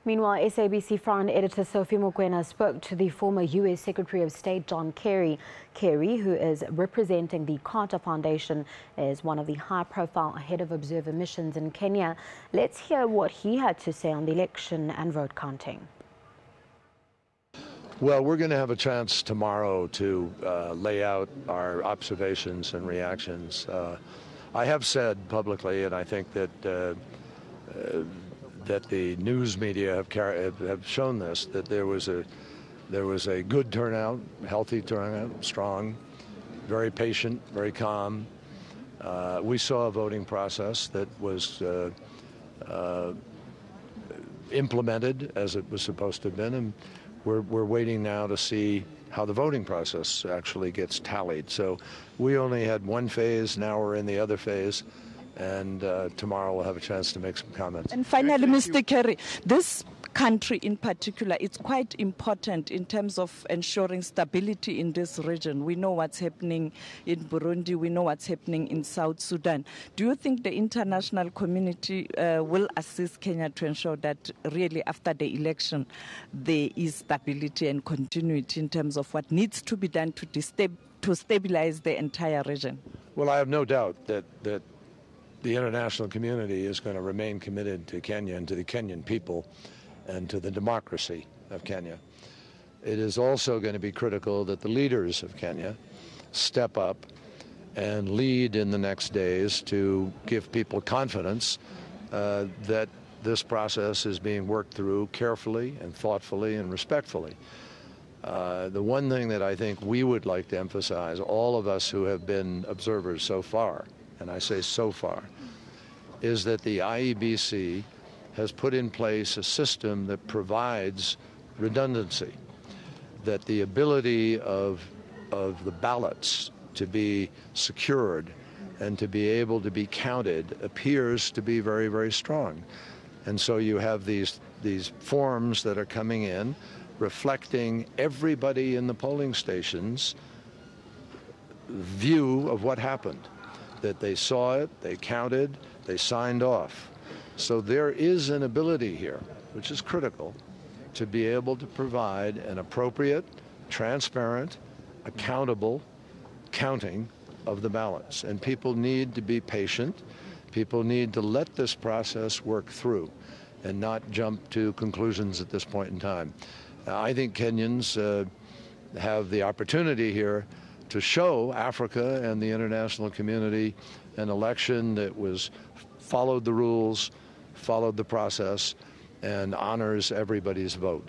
Meanwhile, SABC front editor Sophie Mokoena spoke to the former U.S. Secretary of State John Kerry. Kerry, who is representing the Carter Foundation, is one of the high-profile head of observer missions in Kenya. Let's hear what he had to say on the election and vote counting. Well, we're going to have a chance tomorrow to lay out our observations and reactions. I have said publicly, and I think that that the news media have shown this, that there was a good turnout, healthy turnout, strong, very patient, very calm. We saw a voting process that was implemented as it was supposed to have been, and we're waiting now to see how the voting process actually gets tallied. So we only had one phase, now we're in the other phase, and tomorrow we'll have a chance to make some comments. And finally, Mr. Kerry, this country in particular, it's quite important in terms of ensuring stability in this region. We know what's happening in Burundi, we know what's happening in South Sudan. Do you think the international community will assist Kenya to ensure that really after the election there is stability and continuity in terms of what needs to be done to stabilize the entire region? Well, I have no doubt that the international community is going to remain committed to Kenya and to the Kenyan people and to the democracy of Kenya. It is also going to be critical that the leaders of Kenya step up and lead in the next days to give people confidence that this process is being worked through carefully and thoughtfully and respectfully. The one thing that I think we would like to emphasize, all of us who have been observers so far, and I say so far, is that the IEBC has put in place a system that provides redundancy, that the ability of the ballots to be secured and to be able to be counted appears to be very, very strong. And so you have these forms that are coming in reflecting everybody in the polling stations' view of what happened, that they saw it, they counted, they signed off. So there is an ability here, which is critical, to be able to provide an appropriate, transparent, accountable counting of the ballots. And people need to be patient. People need to let this process work through and not jump to conclusions at this point in time. I think Kenyans have the opportunity here to show Africa and the international community an election that followed the rules, followed the process, and honors everybody's vote.